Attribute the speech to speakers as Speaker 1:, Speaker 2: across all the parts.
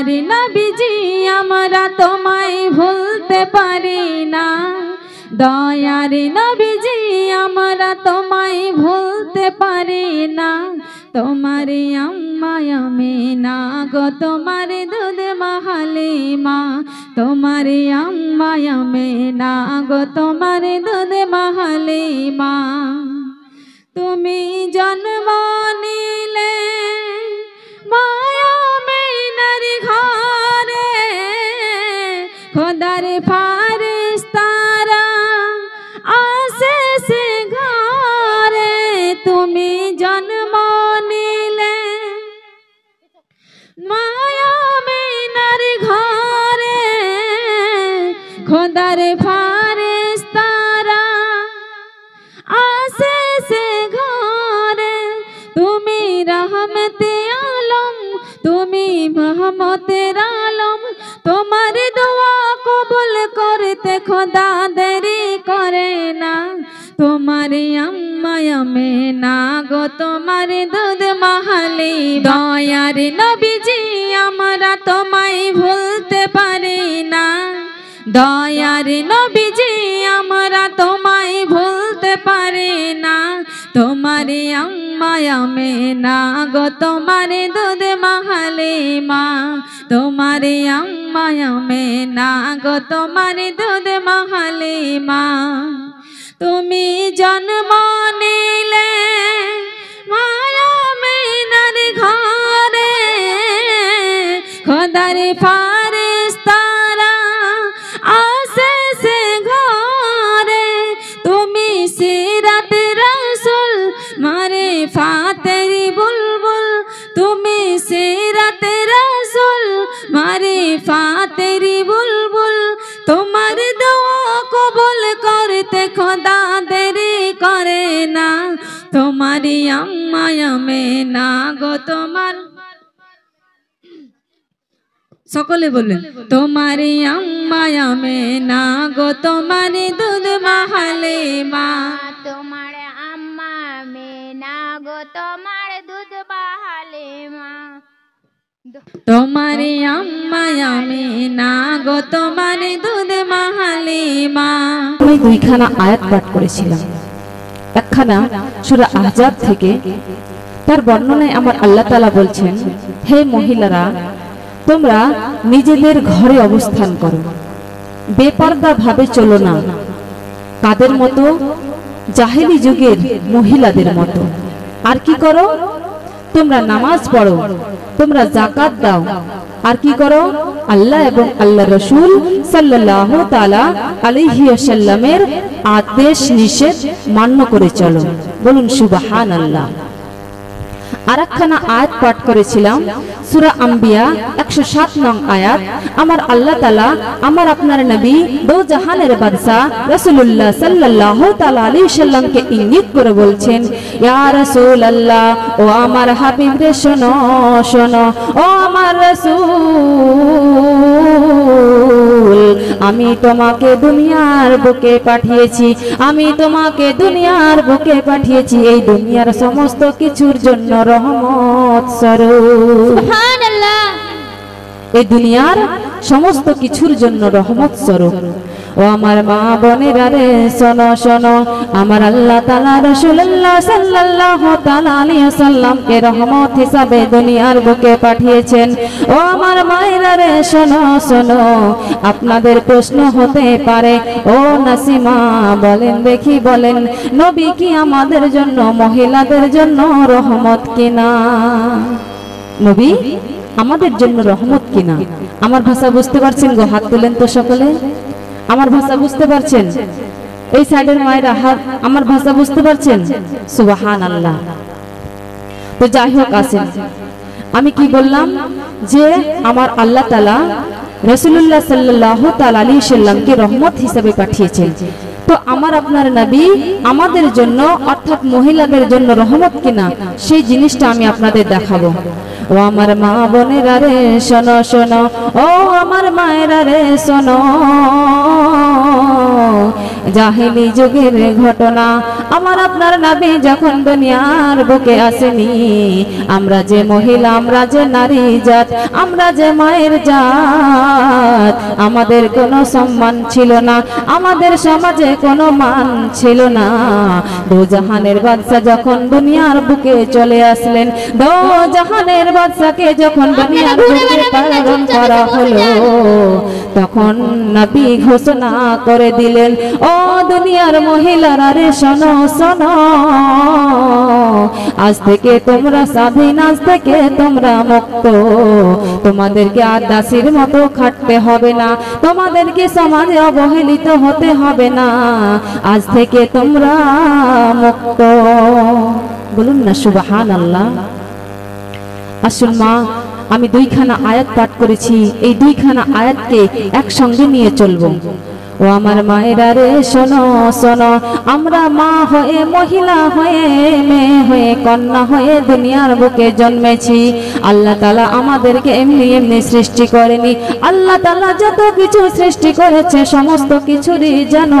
Speaker 1: দয়ার নবীজি আমরা তোমায় ভুলতে পারি না দয়ার নবীজি আমরা তোমায় ভুলতে পারি না তোমার আম্মা আমিনা গো তোমার দুধ মা হালিমা তোমার আম্মা আমিনা গো তোমার দুধ মা হালিমা তুমি জন্ম নিলে মায়া আমিনার ঘরে খোদার ফারিস্তারা আসে সে ঘরে তুমি জন্ম নিলে মায়া আমিনার ঘরে খোদার ফারিস্তারা আসে সে ঘরে তুমি রহমতে আলম তুমি রহমতের আলম তোমার দোয়া কবুল করতে খোদা দেরি করে না তোমার আম্মা আমিনা গো তোমার দুধ মা হালিমা দয়ার নবীজি আমরা তোমায় ভুলতে পারি না দয়ার নবীজি আমরা তোমায় ভুলতে পারি না তোমার আম্মা আমিনা গো তোমার দুধ মা হালিমা তোমার আম্মা আমিনা গো তোমার দুধ মা হালিমা তুমি জন্ম নিলে মায়া আমিনার ঘরে খোদার ফারিস্তারা আসে সে ঘরে তুমি সিরাত রাসূল মারে ফাতেরি বুলবুল তুমি সিরাত রাসূল মারে ফাতেরি বুলবুল তোমার দোয়া কবুল করতে খোদা দেরি করে না তোমার আম্মা আমিনা গো তোমার সকলে বললেন তোমার আম্মা আমিনা গো তোমার দুধ মা হালিমা
Speaker 2: তোমার আম্মা আমিনা গো তোমার দুধ মা হালিমা
Speaker 1: তোমার আম্মা আমিনা গো তোমার দুধ মা হালিমা
Speaker 3: আমি দুইখানা আয়াত পাঠ করেছিলাম একখানা সূরা আহজাব থেকে তার বর্ণনায় আমার আল্লাহ তাআলা বলছেন হে মহিলারা তোমরা নিজেদের ঘরে অবস্থান করো বেপরদা ভাবে চলো না কাদের মতো জাহেলি যুগের মহিলাদের মতো আর কি করো তোমরা নামাজ পড়ো তোমরা যাকাত দাও আর কি করো আল্লাহ এবং আল্লাহ রাসূল সাল্লাল্লাহু তাআলা আলাইহি ওয়াসাল্লামের আদেশ নিষেধ মান্য করে চলো বলুন সুবহানাল্লাহ আরেকখানা আয়াত পাঠ করেছিলাম সূরা আম্বিয়া 107 নং আয়াত আমার আল্লাহ তাআলা আমার আপনার নবী দো জাহানের বাদশা রাসূলুল্লাহ সাল্লাল্লাহু তাআলা আলাইহি ওয়াসাল্লামকে ইঙ্গিত করে বলছেন ইয়া রাসূলুল্লাহ ও আমার হাবিব রে শোনো শোনো ও আমার রাসূল আমি তোমাকে দুনিয়ার বুকে পাঠিয়েছি আমি তোমাকে দুনিয়ার বুকে পাঠিয়েছি এই দুনিয়ার সমস্ত কিছুর জন্য রহমত স্বরূপ
Speaker 2: সুবহানাল্লাহ
Speaker 3: এই দুনিয়ার সমস্ত কিছুর জন্য রহমত স্বরূপ ও আমার মা বোনেরা রে শোনো শোনো আমার আল্লাহ তাআলা রাসূলুল্লাহ সাল্লাল্লাহু তাআলা আলাইহি ওয়াসাল্লামকে রহমত হিসাবে দুনিয়ার বুকে পাঠিয়েছেন ও আমার মায়েরা রে শোনো শোনো আপনাদের প্রশ্ন হতে পারে ও নাসিমা বলেন দেখি বলেন নবী কি আমাদের জন্য মহিলাদের জন্য রহমত কিনা নবী আমাদের জন্য রহমত কিনা আমার ভাষা বুঝতে পারছেন গো হাত তুলেন তো সকলে আমার ভাষা বুঝতে পারছেন এই সাইডের মায়েরা হাত আমার ভাষা বুঝতে পারছেন সুবহানাল্লাহ তো যাই হোক আসেন আমি কি বললাম যে আমার আল্লাহ তাআলা রাসূলুল্লাহ সাল্লাল্লাহু তাআলা আলাইহি ওয়াসাল্লামকে রহমত হিসেবে পাঠিয়েছেন তো আমার আপনার নবী আমাদের জন্য অর্থাৎ মহিলাদের জন্য রহমত কিনা সেই জিনিসটা আমি আপনাদের দেখাবো ও আমার মা বোনেরা রে শোনো শোনো ও আমার মায়েরা রে শোনো জাহেলি যুগের ঘটনা। আমার আপনার নবী যখন দুনিয়ার বুকে আসেনি, আমরা যে মহিলা, আমরা যে নারী জাত, আমরা যে মায়ের জাত, আমাদের কোনো সম্মান ছিল না, আমাদের সমাজে কোনো মান ছিল না। দো জাহানের বাদশা যখন দুনিয়ার বুকে চলে আসলেন, দো জাহানের বাদশাকে যখন দুনিয়ার বুকে প্রেরণ করা হলো, তখন নবী ঘোষণা করে দিলেন, ও দুনিয়ার মহিলারা রে শোনো শোনো, আজ থেকে তোমরা স্বাধীন, আজ থেকে তোমরা মুক্ত। তোমাদেরকে আর দাসীর মতো খাটতে হবে না, তোমাদেরকে সমাজে অবহেলিত হতে হবে না, আজ থেকে তোমরা মুক্ত। বলুন না সুবহানাল্লাহ। আসুন মা, আমি দুইখানা আয়াত পাঠ করেছি, এই দুইখানা আয়াতকে একসঙ্গে নিয়ে চলবো। ও আমার মায়েরা রে শোনো শোনো, আমরা মা হয়ে, মহিলা হয়ে, মেয়ে হয়ে, কন্যা হয়ে দুনিয়ার বুকে জন্মেছি। আল্লাহ তাআলা আমাদেরকে এমনি এমনি সৃষ্টি করেনি। আল্লাহ তাআলা যত কিছু সৃষ্টি করেছে সমস্ত কিছুরই যেন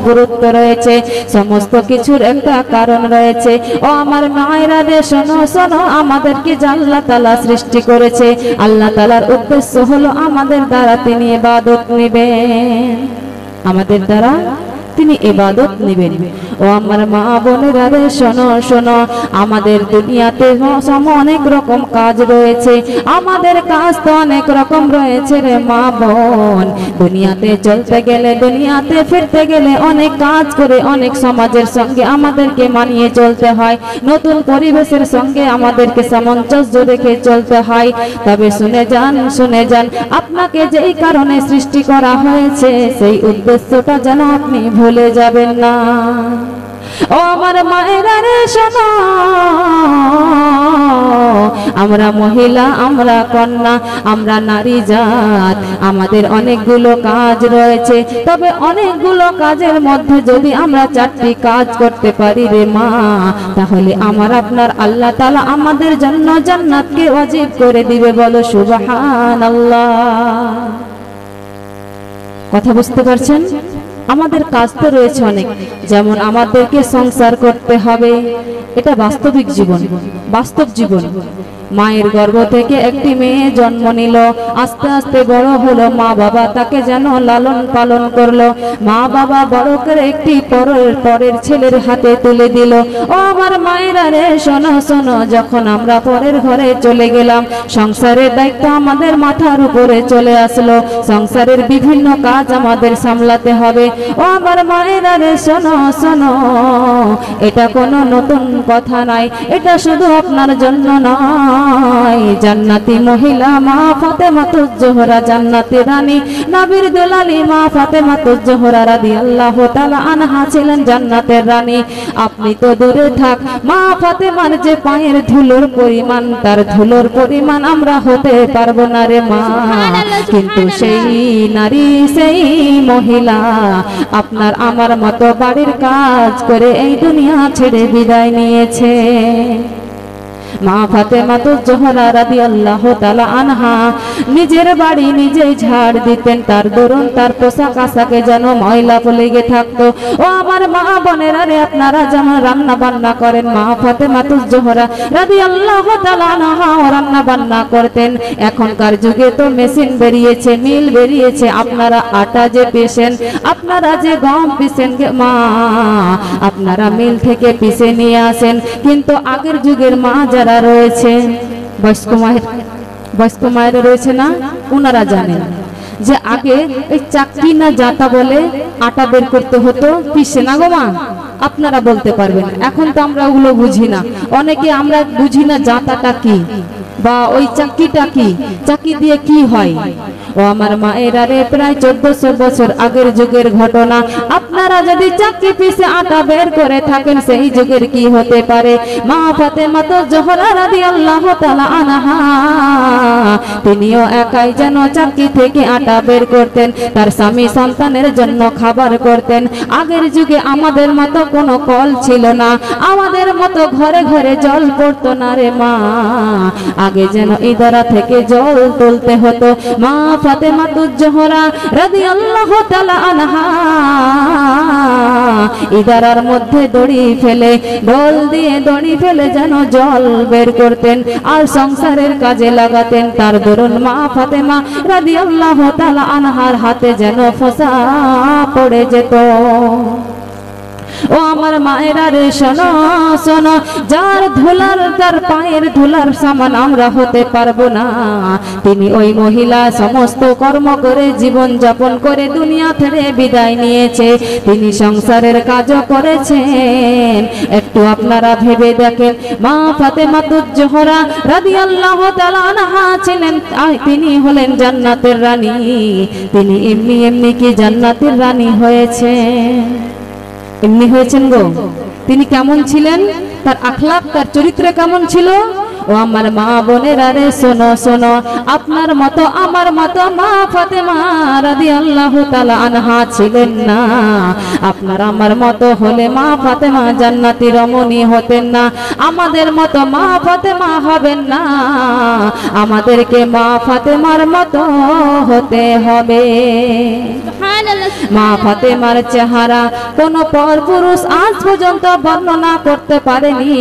Speaker 3: গুরুত্ব রয়েছে, সমস্ত কিছুর একটা কারণ রয়েছে। ও আমার মায়েরা রে শোনো শোনো, আমাদেরকে যে আল্লাহ তাআলা সৃষ্টি করেছে, আল্লাহ তাআলার উদ্দেশ্য হলো আমাদের দ্বারা তিনি ইবাদত নেবেন, আমাদের দ্বারা তিনি ইবাদত নেবেন। ও আমার মা বোনেরা রে শোনো শোনো, আমাদের দুনিয়াতে অনেক রকম কাজ রয়েছে, আমাদের কাজ তো অনেক রকম রয়েছে রে মা বোন। দুনিয়াতে চলতে গেলে, দুনিয়াতে ফিরতে গেলে অনেক কাজ করে, অনেক সমাজের সঙ্গে আমাদেরকে মানিয়ে চলতে হয়, নতুন পরিবেশের সঙ্গে আমাদেরকে সামঞ্জস্য রেখে চলতে হয়। তবে শুনে যান, শুনে যান, আপনাকে যেই কারণে সৃষ্টি করা হয়েছে সেই উদ্দেশ্যটা যেন আপনি ভুলে যাবেন না। ও আমার মায়েরা রে শোনো, আমরা মহিলা, আমরা কন্যা, আমরা নারী জাত, আমাদের অনেকগুলো কাজ রয়েছে। তবে অনেকগুলো কাজের মধ্যে যদি আমরা 4টি কাজ করতে পারি রে মা, তাহলে আমার আপনার আল্লাহ তাআলা আমাদের জন্য জান্নাতকে ওয়াজিব করে দিবে। বলো সুবহানাল্লাহ। কথা বুঝতে পারছেন? আমাদের কাজ তো রয়েছে অনেক, যেমন আমাদেরকে সংসার করতে হবে, এটা বাস্তবিক জীবন, বাস্তব জীবন। মায়ের গর্ভ থেকে একটি মেয়ে জন্ম নিল, আস্তে আস্তে বড় হলো, মা বাবা তাকে যেন লালন পালন করলো, মা বাবা বড় করে একটি পরের ছেলের হাতে তুলে দিল। ও আমার মায়েরা রে শোনো শোনো, যখন আমরা পরের ঘরে চলে গেলাম, সংসারের দায়িত্ব আমাদের মাথার উপরে চলে আসলো, সংসারের বিভিন্ন কাজ আমাদের সামলাতে হবে। ও আমার মায়েরা রে শোনো শোনো, এটা কোনো নতুন কথা নয়, এটা শুধু আপনার জন্য নয়। জান্নাতি মহিলা মা ফাতেমাতুজ জোহরা, জান্নাতি রানী, নবীর দুলালি মা ফাতেমাতুজ জোহরা রাদিয়াল্লাহু তাআলা আনহা ছিলেন জান্নাতের রানী। আপনি তো দূরে থাক, মা ফাতেমার যে পায়ের ধুলোর পরিমাণ, তার ধুলোর পরিমাণ আমরা হতে পারবো না রে মা। কিন্তু সেই নারী, সেই মহিলা আপনার আমার মতো বাড়ির কাজ করে এই দুনিয়া ছেড়ে বিদায় নিয়েছে। মা ফাতেমাতুজ জোহরা রাদিয়াল্লাহু তাআলা আনহা নিজের বাড়ি নিজেই ঝাড় দিতেন, তার দরুন তার পোশাক আশাকে যেন ময়লা লেগে থাকতো। ও আমার মা বোনেরা রে, আপনারা যেমন রান্না বান্না করেন, মা ফাতেমাতুজ জোহরা রাদিয়াল্লাহু তাআলা আনহা রান্না বান্না করতেন। এখনকার যুগে তো মেশিন বেরিয়েছে, মিল বেরিয়েছে, আপনারা আটা যে পিষেন, আপনারা যে গম পিষেন মা, আপনারা মিল থেকে পিষে নিয়ে আসেন। কিন্তু আগের যুগের মা যারা রয়েছে, বয়স্ক মায়েরা রয়েছে না, ওনারা জানেন যে আগে এই চাকরি না জাতা বলে আটা বের করতে হতো, পিষে না গো মা, আপনারা বলতে পারবেন। এখন তো আমরা ওগুলো বুঝি না, অনেকে আমরা বুঝি না জাতাটা কি বা ওই চাকরিটা কি, চাকরি দিয়ে কি হয়। ও আমার মায়েরা রে, প্রায় 1400 বছর আগের যুগের ঘটনা। আপনারা যদি চাকরি পিষে আটা বের করে থাকেন, সেই যুগের কি হতে পারে। মা ফাতেমাতুজ জোহরা রাদিয়াল্লাহু তাআলা আনহা তিনিও একাই যেন চাকরি থেকে আটা বের করতেন, তার স্বামী সন্তানের জন্য খাবার করতেন। আগের যুগে আমাদের মতো কোনো কল ছিল না, আমাদের মতো ঘরে ঘরে জল পড়তো না রে মা। আগে যেন ইদারা থেকে জল তুলতে হতো। মা ফাতেমাতুজ জোহরা রাদিয়াল্লাহু তাআলা আনহা ইদারার মধ্যে দড়ি ফেলে, ডল দিয়ে দড়ি ফেলে যেন জল বের করতেন আর সংসারের কাজে লাগাতেন। তার দরুন মা ফাতেমা রাদিয়াল্লাহু তাআলা আনহার হাতে যেন ফোঁসা পড়ে যেত। ও আমার মায়েরা রে শোনো শোনো, যার ধুলার তার পায়ের ধুলার সমান আমরা হতে পারবো না, তিনি ওই মহিলা সমস্ত কর্ম করে জীবন যাপন করে দুনিয়া থেকে বিদায় নিয়েছে। তিনি সংসারের কাজও করেছেন। একটু আপনারা ভেবে দেখেন, মা ফাতেমাতুজ জোহরা রাদিয়াল্লাহু তাআলা আনহা ছিলেন, তিনি হলেন জান্নাতের রানী। তিনি এমনি এমনি কি জান্নাতের রানী হয়েছেন? এমনি হয়েছেন গো। তিনি কেমন ছিলেন, তার আখলাক তার চরিত্র কেমন ছিল? ও আমার মা বোনেরা রে শোনো শোনো, আপনার মতো আমার মতো মা ফাতেমা রাদিয়াল্লাহু তাআলা আনহা ছিলেন না। আপনার আমার মতো হলে মা ফাতেমা জান্নাতি রমণী হতেন না। আমাদের মতো মা ফাতেমা হবেন না, আমাদেরকে মা ফাতেমার মতো হতে হবে। মা ফাতেমার চেহারা কোন পরপুরুষ আজ পর্যন্ত বর্ণনা করতে পারেনি।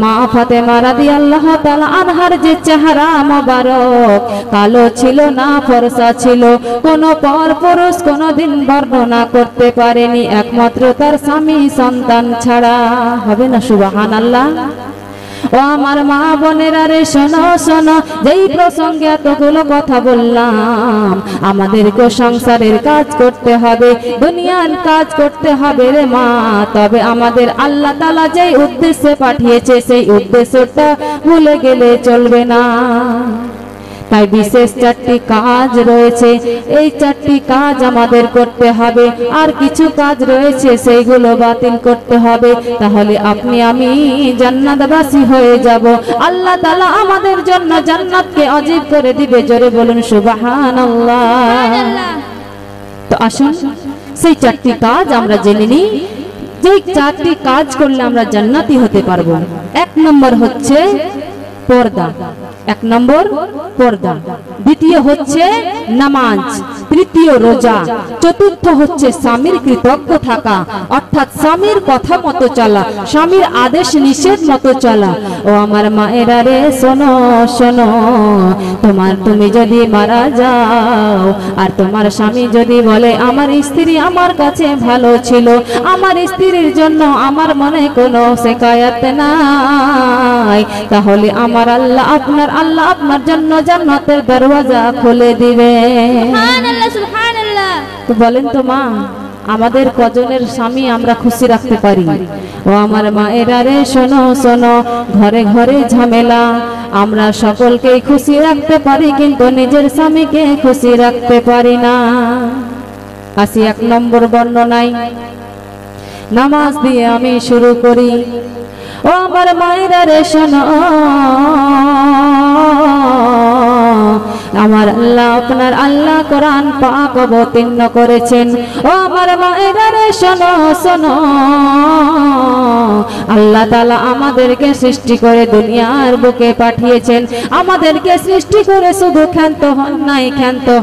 Speaker 3: মা ফাতেমা রাদিয়াল্লাহু তাআলা আনহার যে চেহারা মোবারক, কালো ছিল না ফর্সা ছিল, কোন পরপুরুষ কোনদিন বর্ণনা করতে পারেনি, একমাত্র তার স্বামী সন্তান ছাড়া। হবে না সুবহানাল্লাহ? ও আমার মা বোনেরা রে শোনো শোনো, যেই প্রসঙ্গে এতগুলো কথা বললাম, আমাদেরকে সংসারের কাজ করতে হবে, দুনিয়ার কাজ করতে হবে রে মা। তবে আমাদের আল্লাহ তাআলা যেই উদ্দেশ্যে পাঠিয়েছে সেই উদ্দেশ্যটা ভুলে গেলে চলবে না। তাই বিশেষ 4টি কাজ রয়েছে, এই 4টি কাজ আমাদের করতে হবে। আর কিছু কাজ রয়েছে সেইগুলো বাতিল করতে হবে, তাহলে আপনি আমি জান্নাতবাসী হয়ে যাব। আল্লাহ তাআলা আমাদের জন্য জান্নাতকে অজীব করে দিবে। জোরে বলুন সুবহানাল্লাহ। তো আসুন সেই 4টি কাজ আমরা জেনে নিই, যেই 4টি কাজ করলে আমরা জান্নাতি হতে পারবো। 1 নম্বর হচ্ছে পর্দা। 1 নম্বর পর্দা, দ্বিতীয় হচ্ছে নামাজ, তৃতীয় রোজা, চতুর্থ হচ্ছে স্বামীর কৃতজ্ঞ থাকা, অর্থাৎ স্বামীর কথা মতো চলা, স্বামীর আদেশ নিষেধ মতো চলা। ও আমার মায়েরা রে শোনো শোনো, তুমি যদি মারা যাও আর তোমার স্বামী যদি বলে আমার স্ত্রী আমার কাছে ভালো ছিল, আমার স্ত্রীর জন্য আমার মনে কোনো শিকায়াত নাই, তাহলে আমার আল্লাহ আপনার জন্য জান্নাতের দরওয়াজা খুলে দিবে। সুবহানাল্লাহ সুবহানাল্লাহ। তো বলেন তো মা, আমাদের কজনের স্বামী আমরা খুশি রাখতে পারি? ও আমার মায়েরা রে শোনো শোনো, ঘরে ঘরে ঝামেলা, আমরা সকলকেই খুশি রাখতে পারি কিন্তু নিজের স্বামীকে খুশি রাখতে পারি না। আসি 1 নম্বর বর্ণনায়। নামাজ দিয়ে আমি শুরু করি। ও আমার মায়েরা রে শোনো, আমার আল্লাহ আপনার আল্লাহ কোরআন পাক অবতীর্ণ করেছেন। ও আমার মায়েরা রে শোনো শোনো, আল্লাহ তাআলা আমাদেরকে সৃষ্টি করে দুনিয়ার বুকে পাঠিয়েছেন। আমাদেরকে সৃষ্টি করে শুধু ক্ষান্ত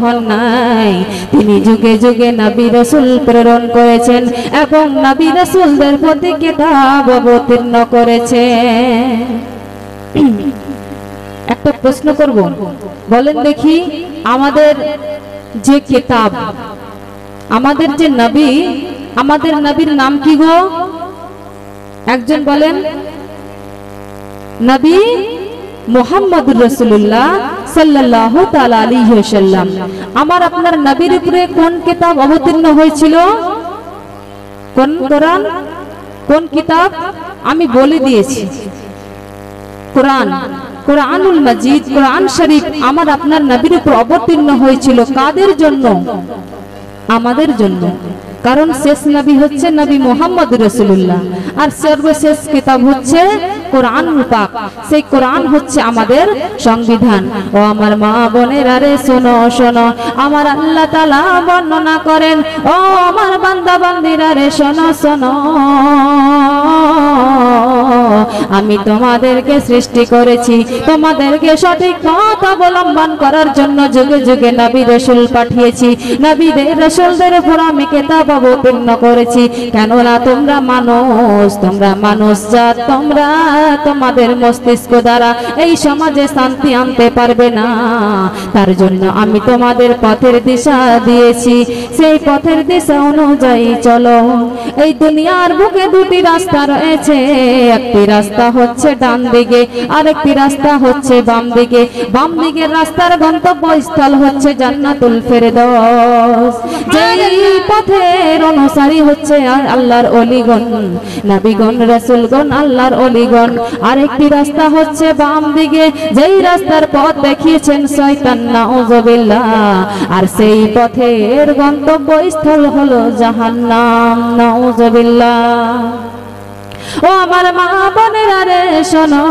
Speaker 3: হন নাই, তিনি যুগে যুগে নবী রাসূল প্রেরণ করেছেন এবং নবী রাসূলদের প্রতি কিতাব অবতীর্ণ করেছেন। একটা প্রশ্ন করব, বলেন দেখি, আমাদের যে কিতাব, আমাদের যে নবী, আমাদের নবীর নাম কি গো? একজন বলেন। নবী মুহাম্মদুর রাসূলুল্লাহ সাল্লাল্লাহু তাআলা আলাইহি ওয়াসাল্লাম। আমার আপনার নবীর উপরে কোন কিতাব অবতীর্ণ হয়েছিল? কোন কোরআন? কোন কিতাব? আমি বলে দিয়েছি, কোরআন, কোরআনুল মাজিদ, কোরআন শরীফ আমার আপনার নবীর উপর অবতীর্ণ হয়েছিল। কাদের জন্য? আমাদের জন্য। কারণ শেষ নবী হচ্ছে নবী মুহাম্মদ রাসূলুল্লাহ, আর সর্বশেষ কিতাব হচ্ছে কোরআন পাক, সেই কোরআন হচ্ছে আমাদের সংবিধান। ও আমার মা বোনেরা রে শোনো শোনো, আমার আল্লাহ তাআলা বর্ণনা করেন, ও আমার বান্দা বান্দিরা রে শোনো শোনো, আমি তোমাদেরকে সৃষ্টি করেছি, তোমাদেরকে সঠিক পথ অবলম্বন করার জন্য যুগে যুগে নবী রাসূল পাঠিয়েছি, নবীদের রাসূলদের উপর আমি কিতাব অবতীর্ণ করেছি। কেননা তোমরা মানুষ জাত, তোমরা তোমাদের মস্তিষ্ক দ্বারা এই সমাজে শান্তি আনতে পারবে না। তার জন্য আমি তোমাদের পথের দিশা দিয়েছি, সেই পথের দিশা অনুযায়ী চলো। এই দুনিয়ার বুকে দুটি রাস্তা রয়েছে, একটি রাস্তা হচ্ছে ডান দিকে, আরেকটি রাস্তা হচ্ছে বাম দিকে। বাম দিকের রাস্তার গন্তব্যস্থল হচ্ছে জান্নাতুল ফেরদৌস। যেই পথের অনুসারী হচ্ছে আল্লাহর ওলিগণ, নবীগণ, রাসূলগণ, আল্লাহর ওলিগণ। আরেকটি রাস্তা হচ্ছে বাম দিকে, যেই রাস্তার পথ দেখিয়েছেন শয়তান, নাউযুবিল্লাহ। আর সেই পথের গন্তব্যস্থল হলো জাহান্নাম, নাউযুবিল্লাহ। ও আমার মা বোনেরা রে শোনো,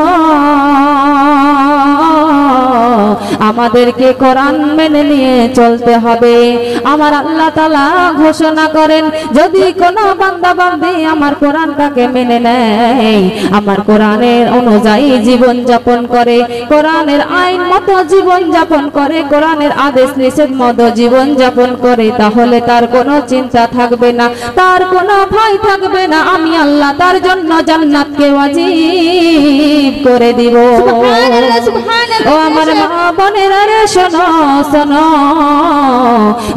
Speaker 3: আমাদেরকে কোরআন মেনে নিয়ে চলতে হবে। আমার আল্লাহ তাআলা ঘোষণা করেন, যদি কোনো বান্দা বান্দি আমার কোরআনটাকে মেনে নেয়, আমার কোরআনের অনুযায়ী জীবন যাপন করে, কোরআনের আইন মতো জীবন যাপন করে, কোরআনের আদেশ নিষেধ মতো জীবন যাপন করে, তাহলে তার কোনো চিন্তা থাকবে না, তার কোনো ভয় থাকবে না। আমি আল্লাহ তার জন্য জান্নাতকে ওয়াজিব করে দিব।
Speaker 2: সুবহানাল্লাহ, সুবহানাল্লাহ।
Speaker 3: ও আমার মা বোনেরা রে শোনো শোনো,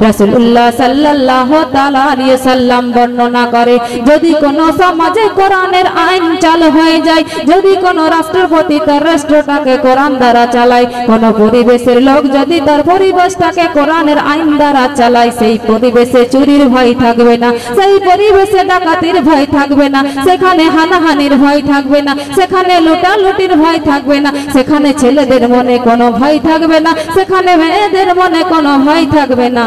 Speaker 3: রাসূলুল্লাহ সাল্লাল্লাহু তাআলা আলাইহি সাল্লাম বর্ণনা করে, যদি কোন সমাজে কোরআনের আইন চালু হয়ে যায়, যদি কোন রাষ্ট্রপতি তার রাষ্ট্রটাকে কোরআন দ্বারা চালায়, কোন পরিবেশের লোক যদি তার পরিবেশটাকে কোরআনের আইন দ্বারা চালায়, সেই পরিবেশে চুরির ভয় থাকবে না, সেই পরিবেশে ডাকাতির ভয় থাকবে না, সেখানে হানাহানির ভয় থাকবে না, সেখানে লুটালুটির ভয় থাকবে না, সেখানে ছেলেদের মনে কোনো ভয় থাকবে না, সেখানে মেয়েদের মনে কোনো ভয় থাকবে না।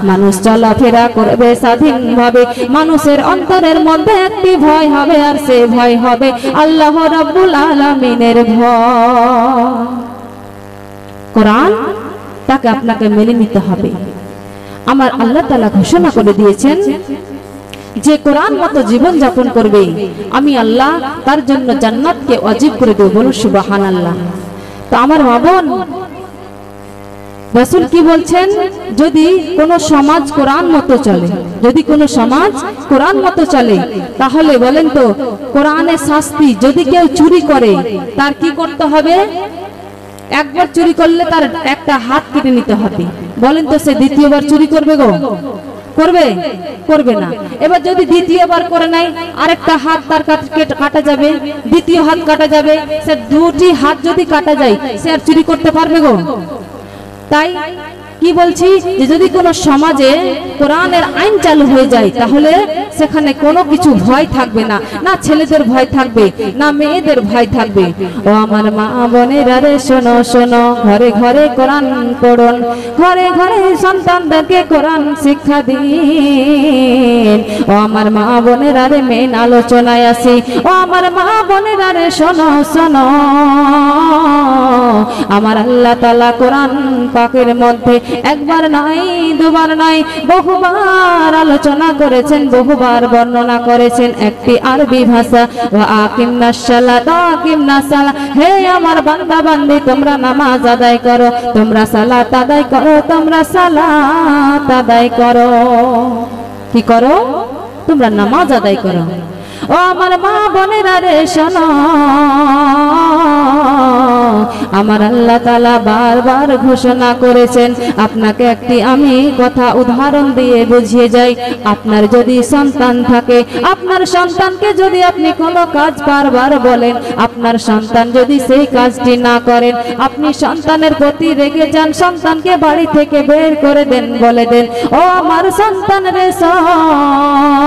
Speaker 3: মানুষ চলাফেরা করবে স্বাধীনভাবে, মানুষের অন্তরের মধ্যে একটি ভয় হবে, আর সে ভয় হবে আল্লাহ রাব্বুল আলামিনের ভয়। কোরআন তাকে আপনাকে মেনে নিতে হবে। আমার আল্লাহ তাআলা ঘোষণা করে দিয়েছেন, যে কোরআন মতো জীবন যাপন করবে আমি আল্লাহ তার জন্য জান্নাতকে ওয়াজিব করে দেব। বলুন সুবহানাল্লাহ। তো আমার মা বোন, রাসূল কি বলছেন, যদি কোন সমাজ কোরআন মতো চলে, যদি কোন সমাজ কোরআন মতো চলে, তাহলে বলেন তো কোরআনের শাস্তি, যদি কেউ চুরি করে তার কি করতে হবে? একবার চুরি করলে তার একটা হাত কেটে নিতে হবে। বলেন তো সে দ্বিতীয়বার চুরি করবে গো? করবে? করবে না। এবার যদি দ্বিতীয়বার করে নাই, আরেকটা হাত তার কাটা যাবে, দ্বিতীয় হাত কাটা যাবে, সে দুটি হাত যদি কাটা যায়, সে আর চুরি করতে পারবে গো? তাই কি বলছি, যে যদি কোনো সমাজে কোরআনের আইন চালু হয়ে যায়, তাহলে সেখানে কোনো কিছু ভয় থাকবে না, না ছেলেদের ভয় থাকবে, না মেয়েদের ভয় থাকবে। ও আমার মা বোনেরা রে শোনো শোনো, ঘরে ঘরে কোরআন পড়ুন, ঘরে ঘরে সন্তানদেরকে কোরআন শিক্ষা দিন। ও আমার মা বোনেরা রে মেন আলোচনায় আসি। ও আমার মা বোনেরা রে শোনো শোনো, আমার আল্লাহ তাআলা কোরআন পাকের মধ্যে একবার নয়, দুবার নয়, বহুবার আলোচনা করেছেন, বহুবার বর্ণনা করেছেন একটি আরবি ভাষা, ওয়া আকিমনাস সালাতা আকিমনাস সালাহ। হে আমার বান্দা বান্দি, তোমরা নামাজ আদায় করো, তোমরা সালাত আদায় করো, তোমরা সালাত আদায় করো। কি করো? তোমরা নামাজ আদায় করো। ও আমার মা বোনেরা রে শোনো, আমার আল্লাহ তাআলা বারবার ঘোষণা করেছেন। আপনাকে একটি আমি কথা উদাহরণ দিয়ে বুঝিয়ে যাই। আপনার যদি সন্তান থাকে, আপনার সন্তানকে যদি আপনি কোনো কাজ বারবার বলেন, আপনার সন্তান যদি সেই কাজটি না করেন, আপনি সন্তানের প্রতি রেগে যান, সন্তানকে বাড়ি থেকে বের করে দেন, বলে দেন, ও আমার সন্তান রে শোন,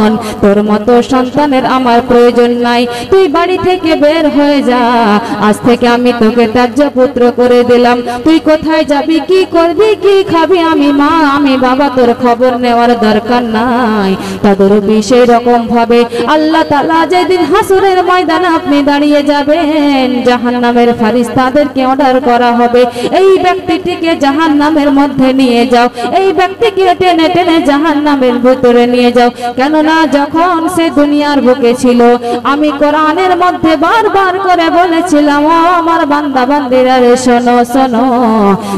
Speaker 3: জীবন, তোর মতো সন্তানের আমার প্রয়োজন নাই, তুই বাড়ি থেকে বের হয়ে যা, আজ থেকে আমি তোকে ত্যায্য পুত্র করে দিলাম, তুই কোথায় যাবি, কি করবি, কি খাবি, আমি মা আমি বাবা তোর খবর নেওয়ার দরকার নাই। তদরূপী সেই রকম ভাবে আল্লাহ তাআলা যেদিন হাসরের ময়দানে আপনি দাঁড়িয়ে যাবেন, জাহান্নামের ফেরেশতাদেরকে অর্ডার করা হবে, এই ব্যক্তিটিকে জাহান্নামের মধ্যে নিয়ে যাও, এই ব্যক্তিকে টেনে টেনে জাহান্নামের ভিতরে নিয়ে যাও। কেননা যখন সে দুনিয়ার বুকে ছিল, আমি কোরআনের মধ্যে বারবার করে বলেছিলাম, ও আমার বান্দা বান্দিরা রে শোনো শোনো,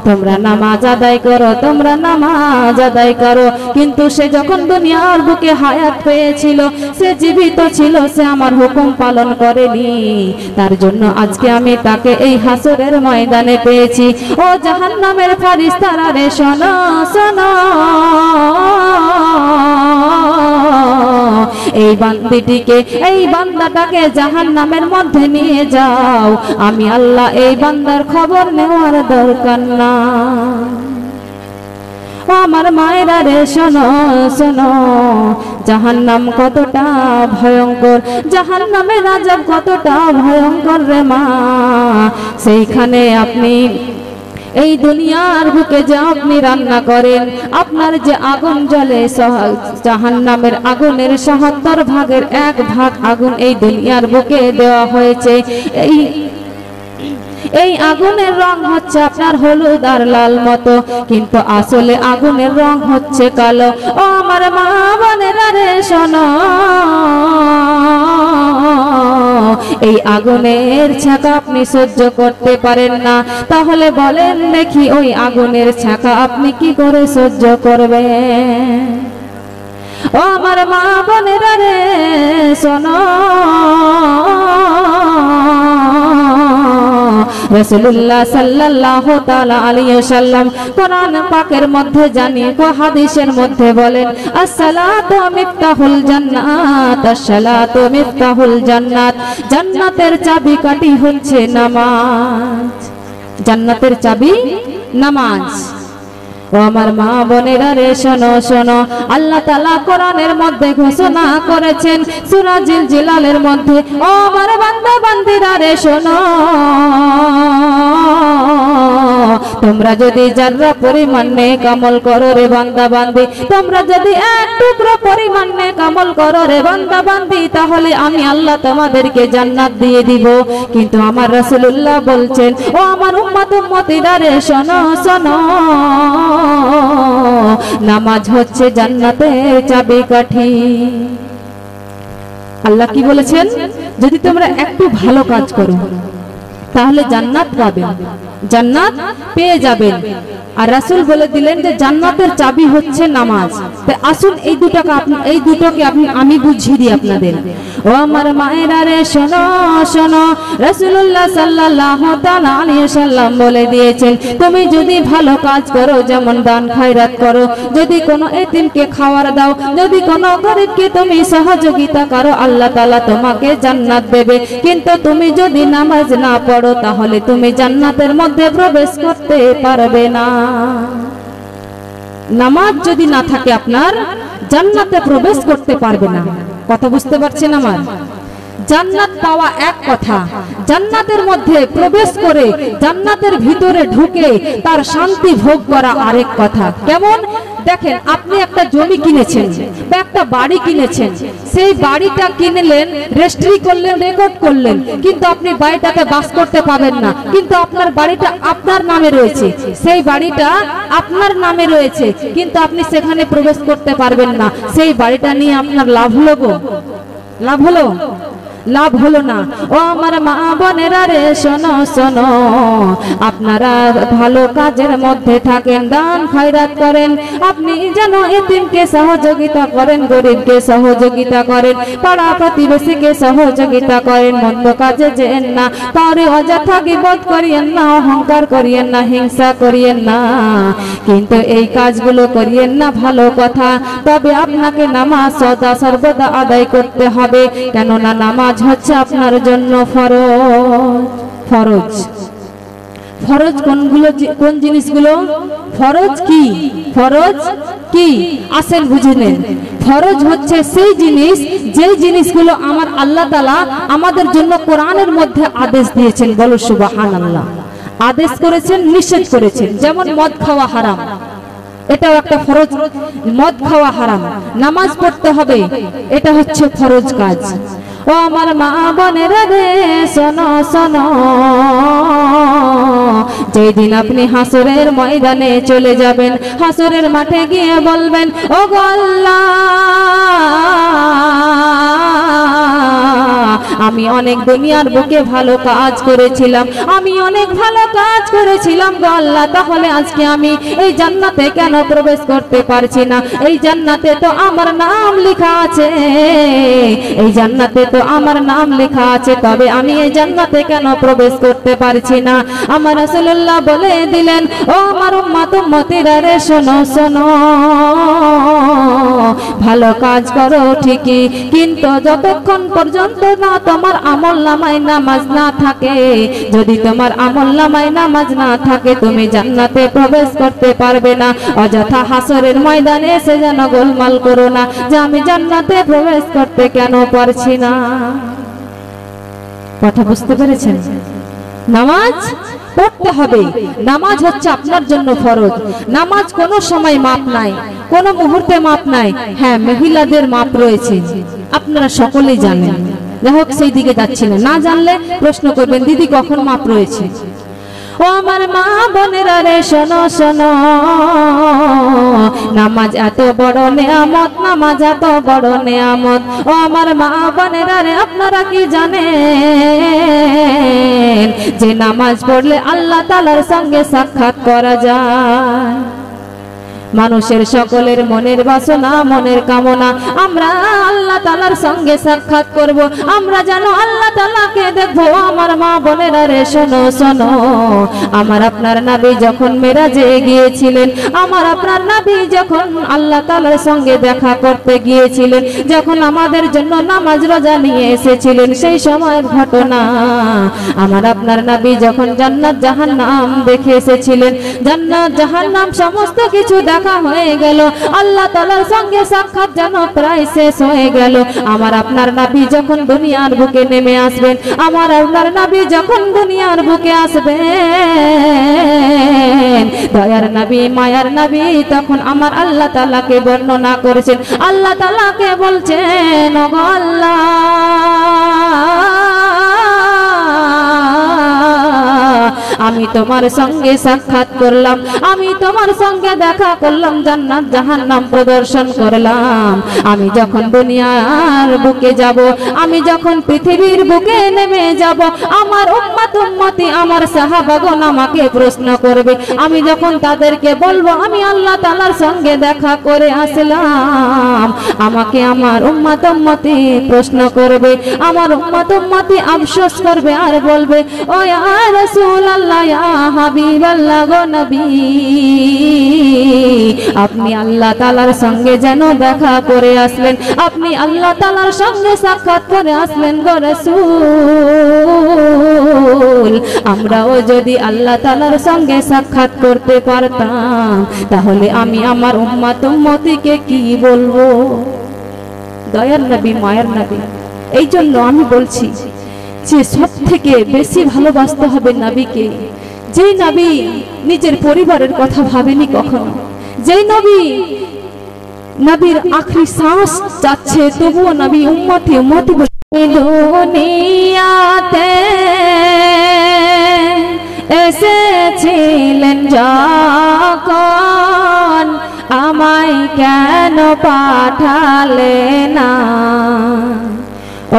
Speaker 3: তোমরা নামাজ আদায় করো, তোমরা নামাজ আদায় করো। কিন্তু সে যখন দুনিয়ার বুকে হায়াত পেয়েছিল, সে জীবিত ছিল, সে আমার হুকুম পালন করেনি, তার জন্য আজকে আমি তাকে এই হাসরের ময়দানে পেয়েছি। ও জাহান্নামের ফেরেশতারা রে শোনো শোনো, এই বান্দিটিকে এই বান্দাটাকে জাহান্নামের মধ্যে নিয়ে যাও, আমি আল্লাহ এই বান্দার খবর নেওয়ার দরকার না। আমার মায়েরা রে শোনো শোনো, জাহান্নাম কতটা ভয়ঙ্কর, জাহান্নামের আযাব কতটা ভয়ঙ্কর রে মা। সেইখানে আপনি এই দুনিয়ার বুকে যে আপনি রান্না করেন, আপনার যে আগুন জ্বলে, জাহান্নামের আগুনের ৭৭ ভাগের ১ ভাগ আগুন এই দুনিয়ার বুকে দেওয়া হয়েছে। এই আগুনের রং হচ্ছে আপনার হলুদ আর লাল মতো, কিন্তু আসলে আগুনের রং হচ্ছে কালো। ও আমার মা বোনেরা রে শোনো, এই আগুনের ছ্যাঁকা আপনি সহ্য করতে পারেন না, তাহলে বলেন দেখি ওই আগুনের ছ্যাঁকা আপনি কি করে সহ্য করবেন? ও আমার মা বোনেরা রে শোনো, রাসূলুল্লাহ সাল্লাল্লাহু তাআলা আলাইহি ওয়াসাল্লাম কোরআন পাকের মধ্যে জানিয়ে হাদিসের মধ্যে বলেন, আসসালাতু মিফতাহুল জান্নাত, আসসালাতু মিফতাহুল জান্নাত, জান্নাতের চাবিকাঠি হচ্ছে নামাজ, জান্নাতের চাবি নামাজ। ও আমার মা বোনেরা রে শোনো শোনো, আল্লাহ তাআলা কোরআনের মধ্যে ঘোষণা করেছেন সূরা জিলজিলালের মধ্যে, ও আমার বান্দা বান্দিরা রে শোনো, তোমরা যদি যারা পরিমাণ নেক আমল করো রে বান্দা বান্দি, তোমরা যদি এক টুকরো পরিমাণ নেক আমল করো রে বান্দা বান্দি, তাহলে আমি আল্লাহ তোমাদেরকে জান্নাত দিয়ে দিব। কিন্তু আমার রাসূলুল্লাহ বলছেন, ও আমার উম্মত উম্মতিরা রে শোনো শোনো, নামাজ হচ্ছে জান্নাতের চাবিকাঠি। আল্লাহ কি বলেছেন? যদি তোমরা একটু ভালো কাজ করো তাহলে জান্নাত পাবে, জান্নাত পেয়ে যাবেন। আর রাসূল বলে দিলেন যে জান্নাতের চাবি হচ্ছে নামাজ। তাই আসুন এই দুটোকে আমি বুঝিয়ে দিই আপনাদের। ও আমার মায়েরা রে শোনো শোনো, রাসূলুল্লাহ সাল্লাল্লাহু তাআলা আলাইহি ওয়াসাল্লাম বলে দিয়েছেন, তুমি যদি ভালো কাজ করো, যেমন দান খায়রাত করো, যদি কোনো এতিমকে খাবার দাও, যদি কোনো গরিবকে তুমি সহযোগিতা করো, আল্লাহ তাআলা তোমাকে জান্নাত দেবে। কিন্তু তুমি যদি নামাজ না পড়ো, তাহলে তুমি জান্নাতের মধ্যে প্রবেশ করতে পারবে না। নামাজ যদি না থাকে আপনার, জান্নাতে প্রবেশ করতে পারবে না। কথা বুঝতে পারছেন আমার? জান্নাত পাওয়া এক কথা, জান্নাতের মধ্যে প্রবেশ করে জান্নাতের ভিতরে ঢুকে তার শান্তি ভোগ করা আরেক কথা। কেমন? দেখেন, আপনি একটা জমি কিনেছেন বা একটা বাড়ি কিনেছেন, সেই বাড়িটা কিনলেন, রেজিস্ট্রি করলেন, রেকর্ড করলেন, কিন্তু আপনি বাড়িটাতে বাস করতে পাবেন না। কিন্তু আপনার বাড়িটা আপনার নামে রয়েছে, সেই বাড়িটা আপনার নামে রয়েছে, কিন্তু আপনি সেখানে প্রবেশ করতে পারবেন না। সেই বাড়িটা নিয়ে আপনার লাভ হলো গো? লাভ হলো? লাভ হলো না। ও আমার মা বোনেরা রে শোনো শোনো, আপনারা ভালো কাজের মধ্যে থাকেন, দান খয়রাত করেন, আপনি যেন এতিমকে সহযোগিতা করেন, গরিবকে সহযোগিতা করেন, পাড়া প্রতিবেশীকে সহযোগিতা করেন, মন্দ কাজে যেন না, কাউরে অযথা গীবত করিয়েন না, অহংকার করিয়েন না, হিংসা করিয়েন না। কিন্তু এই কাজগুলো করিয়েন না, ভালো কথা, তবে আপনাকে নামাজ সদা সর্বদা আদায় করতে হবে। কেননা নামাজ হচ্ছে আপনার জন্য ফরজ। ফরজ ফরজ কোনগুলো? কোন জিনিসগুলো ফরজ? কি ফরজ? কি আসেন বুঝে নেন। ফরজ হচ্ছে সেই জিনিস যেই জিনিসগুলো আমার আল্লাহ তাআলা আমাদের জন্য কোরআনের মধ্যে আদেশ দিয়েছেন, বলো সুবহানাল্লাহ। আদেশ করেছেন, নিষেধ করেছেন। যেমন মদ খাওয়া হারাম, এটাও একটা ফরজ। মদ খাওয়া হারাম, নামাজ পড়তে হবে, এটা হচ্ছে ফরজ কাজ। ও আমার মা বোনেরা রে শোনো শোনো, যেদিন আপনি হাসরের ময়দানে চলে যাবেন, হাসরের মাঠে গিয়ে বলবেন, ও গো আল্লাহ, আমি অনেক দুনিয়ার বুকে ভালো কাজ করেছিলাম, আমি অনেক ভালো কাজ করেছিলাম গো আল্লাহ, তাহলে আজকে আমি এই জান্নাতে কেন প্রবেশ করতে পারছি না? এই জান্নাতে তো আমার নাম লেখা আছে, এই জান্নাতে তো আমার নাম লেখা আছে, তবে আমি এই জান্নাতে কেন প্রবেশ করতে পারছি না? আমার রাসূলুল্লাহ বলে দিলেন, ও আমার উম্মত উম্মতিরা রে শোনো শোনো, ভালো কাজ করো ঠিকই, কিন্তু যতক্ষণ পর্যন্ত না তোমার আমলনামায় নামাজ না থাকে, যদি তোমার আমলনামায় নামাজ না থাকে, তুমি জান্নাতে প্রবেশ করতে পারবে না। অযথা হাসরের ময়দানে এসে যেন গোলমাল করো না যে আমি জান্নাতে প্রবেশ করতে কেন পারছি না। কথা বুঝতে পেরেছেন? নামাজ পড়তে হবে, নামাজ হচ্ছে আপনার জন্য ফরজ। নামাজ কোনো সময় মাপ নাই, কোনো মুহূর্তে মাপ নাই। হ্যাঁ, মহিলাদের মাপ রয়েছে, আপনারা সকলেই জানেন। যাই হোক, সেই দিকে যাচ্ছি না, না জানলে প্রশ্ন করবেন দিদি কখন মাপ রয়েছে। ও আমার মা বোনেরা রে শোনো শোনো, নামাজ এত বড় নেয়ামত, নামাজ এত বড় নেয়ামত। ও আমার মা বোনেরা রে, আপনারা কি জানেন যে নামাজ পড়লে আল্লাহ তাআলার সঙ্গে সাক্ষাৎ করা যায়? মানুষের সকলের মনের বাসনা, মনের কামনা, আমরা আল্লাহ তাআলার সঙ্গে সাক্ষাৎ করব, আমরা যেন আল্লাহ তাআলাকে দেখবো। আমার মা বোনেরা রে শোনো শোনো, আমার আপনার নবী যখন মেরাজে গিয়েছিলেন, আমার আপনার নবী যখন আল্লাহ তাআলার সঙ্গে দেখা করতে গিয়েছিলেন, যখন আমাদের জন্য নামাজ রোজা নিয়ে এসেছিলেন, সেই সময়ের ঘটনা। আমার আপনার নবী যখন জান্নাত জাহান্নাম দেখে এসেছিলেন, জান্নাত জাহান্নাম সমস্ত কিছু দেখা হয়ে গেল, আল্লাহ তাআলার সঙ্গে সাক্ষাৎ যেন প্রায় শেষ হয়ে গেল। আমার আপনার নবী যখন দুনিয়ার বুকে নেমে আসবেন, আমার আপনার নবী যখন দুনিয়ার বুকে আসবেন, দয়ার নবী, মায়ার নবী, তখন আমার আল্লাহ তাআলাকে বর্ণনা করেছেন। আল্লাহ তাআলাকে বলছেন, ও গো আল্লাহ, আমি তোমার সঙ্গে সাক্ষাৎ করলাম, আমি তোমার সঙ্গে দেখা করলাম, জান্নাত জাহান্নাম প্রদর্শন করলাম। আমি যখন দুনিয়ার বুকে যাব, আমি যখন পৃথিবীর বুকে নেমে যাব, আমার উম্মত উম্মতি, আমার সাহাবাগণ আমাকে প্রশ্ন করবে। আমি যখন তাদেরকে বলবো আমি আল্লাহ তাআলার সঙ্গে দেখা করে আসলাম, আমাকে আমার উম্মত উম্মতি প্রশ্ন করবে। আমার উম্মত উম্মতি আফসোস করবে আর বলবে, ও ইয়া রাসূলুল্লাহ, ইয়া হাবিবাল্লাহ গো নবী, আপনি আল্লাহ তাআলার সঙ্গে যেন দেখা করে আসলেন, আপনি আল্লাহ তাআলার সঙ্গে সাক্ষাৎ করে আসলেন গো রাসূল। আমরাও যদি আল্লাহ তাআলার সঙ্গে সাক্ষাৎ করতে পারতাম, তাহলে আমি আমার উম্মত উম্মতিকে কি বলবো? দয়ার নবী, মায়ার নবী। এই জন্য আমি বলছি যে সব থেকে বেশি ভালোবাসতে হবে নবীকে। যেই নবী নিজের পরিবারের কথা ভাবেনি কখনো, যেই নবী, নবীর আখরি শ্বাস যাচ্ছে তবুও নবী উম্মতি উম্মতি বলে। দুনিয়াতে এসেছিলেন যখন, আমায় কেন পাঠালে না?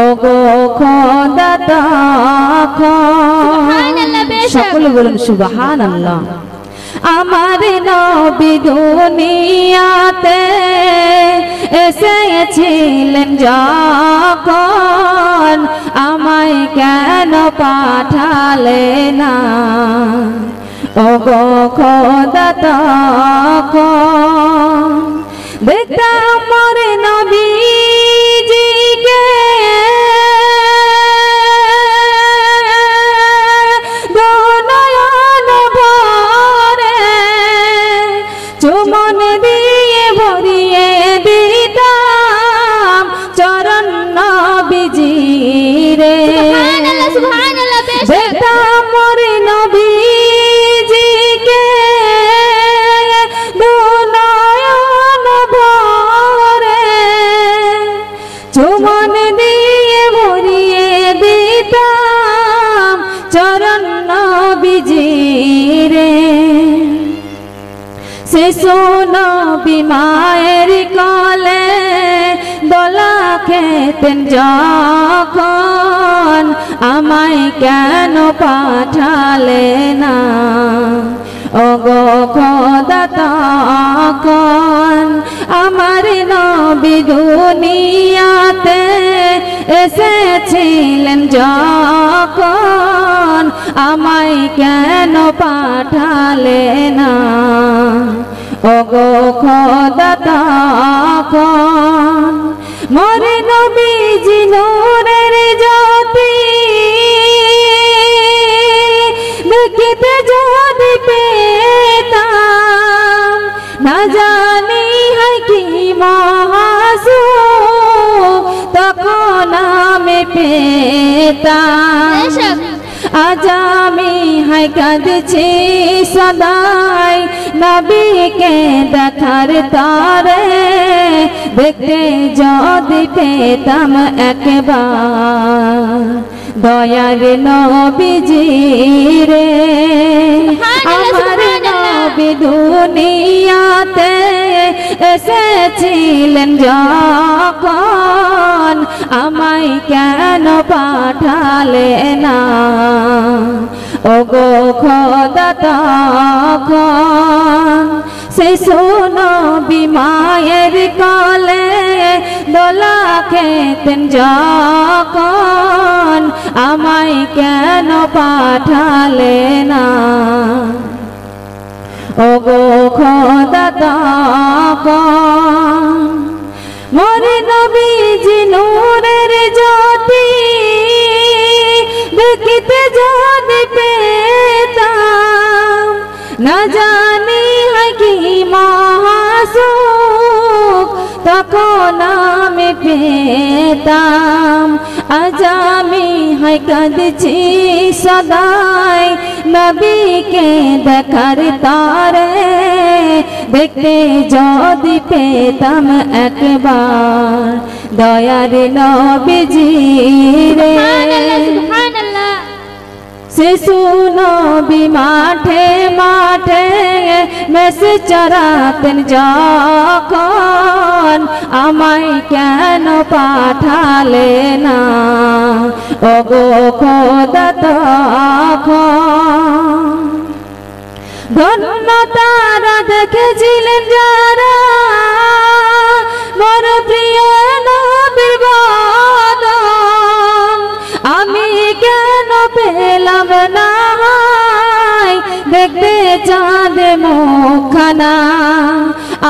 Speaker 3: ও গো খোদা, তখন সকলে বলুন সুবহানাল্লাহ। আমার নবী দুনিয়াতে এসেছিলেন যখন, আমায় কেন পাঠালে না? ও গো খোদা, তখন দেখতাম মোরে নবীজিকে দোনয়ন ভরে, চুমন দিয়ে শিশু নবী মায়ের কোলে দোলা খেতেন যখন, আমায় কেন পাঠালে না ওগো খোদা তখন? আমার নবী দুনিয়াতে এসেছিলেন যখন, আমায় কেন পাঠালে না ওগো খোদা তখন? মোর নবীজি নূরের জ্যোতি দেখিতে যদি পেতাম, না জানি হয় কি মহাসুখ তখন আমি পেতাম। আজ আমি হায় কাঁদছি সদাই নবীকে দেখার তারে, দেখতে যদি পেতাম একবার দয়ার নবীজি রে। আমার নবী দুনিয়াতে এসেছিলেন যখন, আমায় কেন পাঠালে না ওগো খোদা তখন? শিশু নবী মায়ের কোলে দোলা খেতেন যখন, আমায় কেন পাঠালে না ওগো খোদা তখন? মোর নবীজি নূরের জ্যোতি দেখিতে যদি পেতাম, না জানি হয় কি মহাসুখ তখন আমি পেতাম। আজ আমি হয় কাঁদছি সদাই নবীকে দেখার তারে, দেখতে যদি পেতাম একবার দয়ার নবীজি রে। শিশু নবী মাঠে মাঠে মেষ চরাতেন যখন, আমায় কেন পাঠালে না ওগো খোদা তখন? ধন্য তারা দেখেছিলেন যারা বড় প্রিয় নবীর বদন, আমি কেন পেলাম না দেখতে চাঁদ মুখখানা?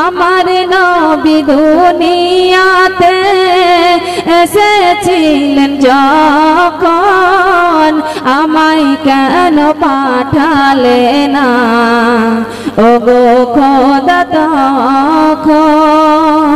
Speaker 3: আমার নবী দুনিয়াতে এসেছিলেন যখন, আমায় কেন পাঠালে না ওগো খোদা তখন?